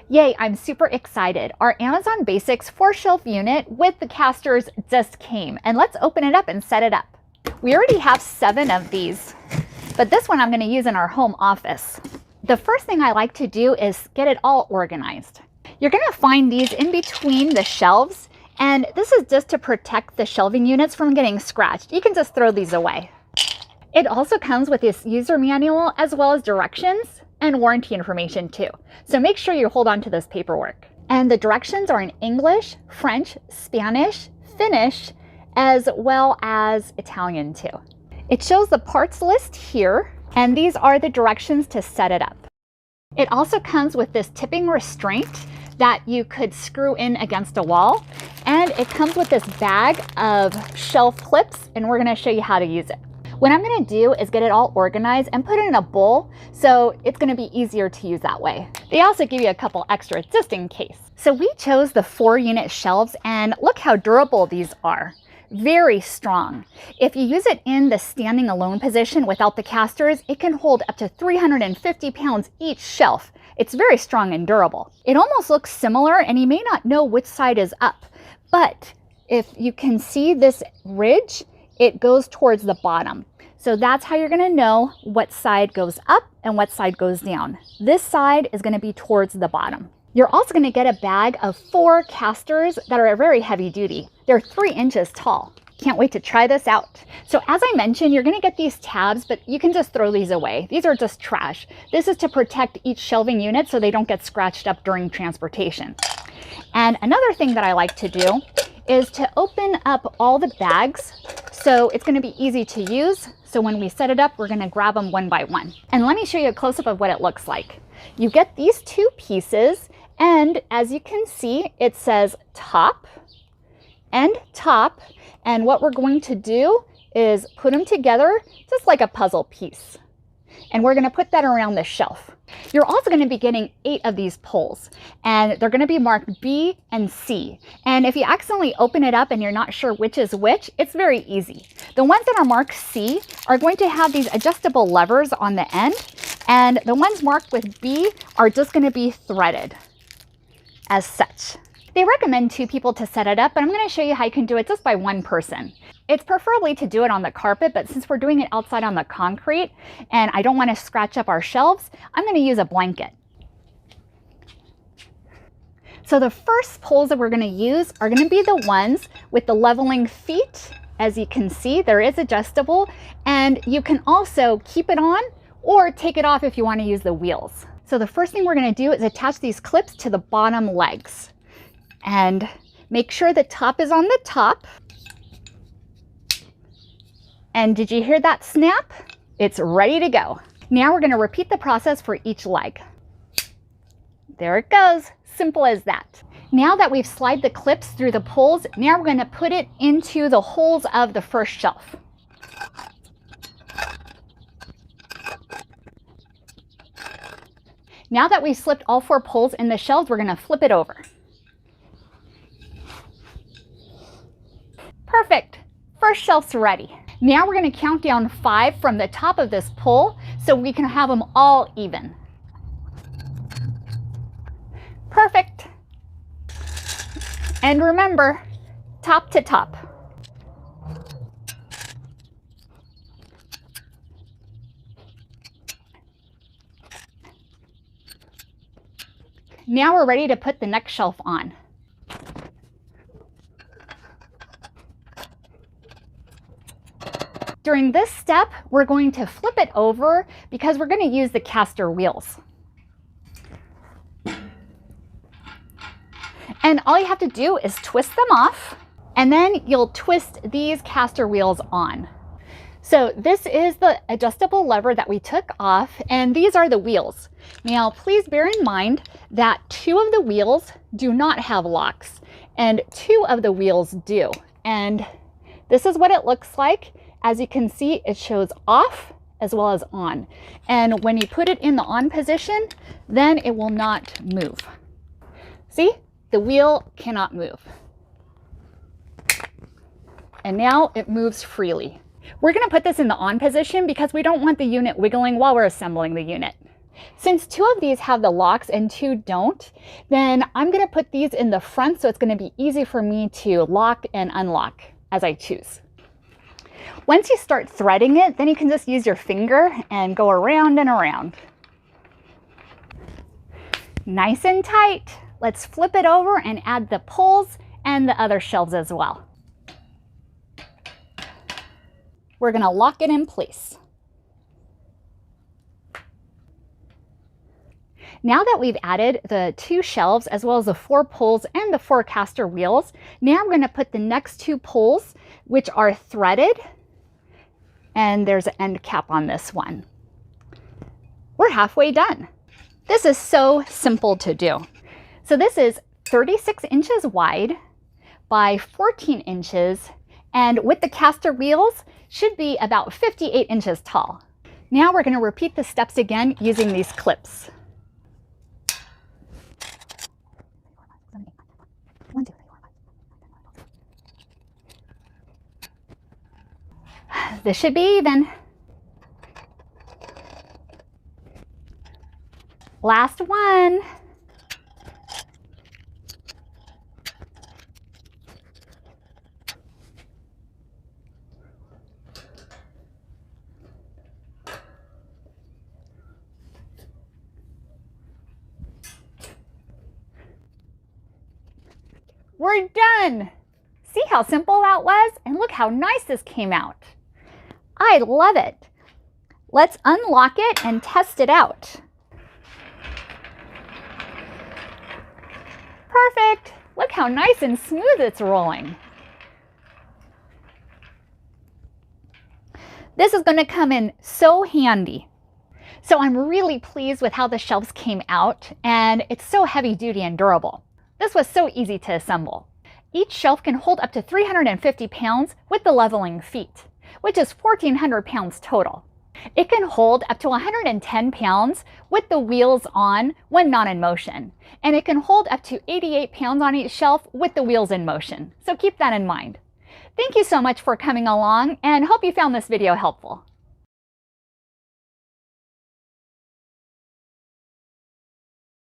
Yay, I'm super excited. Our Amazon Basics 4-shelf unit with the casters just came, and let's open it up and set it up. We already have 7 of these, but this one I'm going to use in our home office. The first thing I like to do is get it all organized. You're going to find these in between the shelves, and this is just to protect the shelving units from getting scratched. You can just throw these away. It also comes with this user manual as well as directions and warranty information too. So make sure you hold on to this paperwork. And the directions are in English, French, Spanish, Finnish, as well as Italian too. It shows the parts list here, and these are the directions to set it up. It also comes with this tipping restraint that you could screw in against a wall, and it comes with this bag of shelf clips, and we're going to show you how to use it. What I'm going to do is get it all organized and put it in a bowl, so it's going to be easier to use that way. They also give you a couple extras just in case. So we chose the 4-unit shelves, and look how durable these are. Very strong. If you use it in the standing alone position without the casters, it can hold up to 350 pounds each shelf. It's very strong and durable. It almost looks similar, and you may not know which side is up, but if you can see this ridge, it goes towards the bottom. So that's how you're going to know what side goes up and what side goes down. This side is going to be towards the bottom. You're also going to get a bag of 4 casters that are very heavy duty. They're 3 inches tall. Can't wait to try this out. So as I mentioned, you're going to get these tabs, but you can just throw these away. These are just trash. This is to protect each shelving unit so they don't get scratched up during transportation. And another thing that I like to do is to open up all the bags so it's going to be easy to use. So when we set it up, we're going to grab them one by one. And let me show you a close-up of what it looks like. You get these 2 pieces, and as you can see, it says top and top. And what we're going to do is put them together just like a puzzle piece. And we're going to put that around the shelf. You're also going to be getting 8 of these poles, and they're going to be marked B and C. And if you accidentally open it up and you're not sure which is which, it's very easy. The ones that are marked C are going to have these adjustable levers on the end, and the ones marked with B are just going to be threaded as such. They recommend 2 people to set it up, but I'm going to show you how you can do it just by 1 person. It's preferably to do it on the carpet, but since we're doing it outside on the concrete and I don't want to scratch up our shelves, I'm going to use a blanket. So the first poles that we're going to use are going to be the ones with the leveling feet. As you can see, there is adjustable, and you can also keep it on or take it off if you want to use the wheels. So the first thing we're going to do is attach these clips to the bottom legs. And make sure the top is on the top. And did you hear that snap? It's ready to go. Now we're going to repeat the process for each leg. There it goes. Simple as that. Now that we've slid the clips through the poles, now we're going to put it into the holes of the first shelf. Now that we've slipped all 4 poles in the shelves, we're going to flip it over. Perfect. First shelf's ready. Now we're going to count down 5 from the top of this pole so we can have them all even. Perfect. And remember, top to top. Now we're ready to put the next shelf on. During this step, we're going to flip it over because we're going to use the caster wheels. And all you have to do is twist them off, and then you'll twist these caster wheels on. So this is the adjustable lever that we took off, and these are the wheels. Now, please bear in mind that 2 of the wheels do not have locks, and 2 of the wheels do. And this is what it looks like. As you can see, it shows off as well as on. And when you put it in the on position, then it will not move. See, the wheel cannot move. And now it moves freely. We're going to put this in the on position because we don't want the unit wiggling while we're assembling the unit. Since 2 of these have the locks and 2 don't, then I'm going to put these in the front so it's going to be easy for me to lock and unlock as I choose. Once you start threading it, then you can just use your finger and go around and around. Nice and tight. Let's flip it over and add the pulls and the other shelves as well. We're going to lock it in place. Now that we've added the 2 shelves as well as the 4 pulls and the 4 caster wheels, now I'm going to put the next 2 pulls, which are threaded, and there's an end cap on this one. We're halfway done. This is so simple to do. So this is 36 inches wide by 14 inches, and with the caster wheels should be about 58 inches tall. Now we're going to repeat the steps again using these clips. This should be even. Last one. We're done. See how simple that was? And look how nice this came out. I love it. Let's unlock it and test it out. Perfect. Look how nice and smooth it's rolling. This is going to come in so handy. So I'm really pleased with how the shelves came out, and it's so heavy duty and durable. This was so easy to assemble. Each shelf can hold up to 350 pounds with the leveling feet, which is 1,400 pounds total. It can hold up to 110 pounds with the wheels on when not in motion, and it can hold up to 88 pounds on each shelf with the wheels in motion. So keep that in mind. Thank you so much for coming along, and hope you found this video helpful.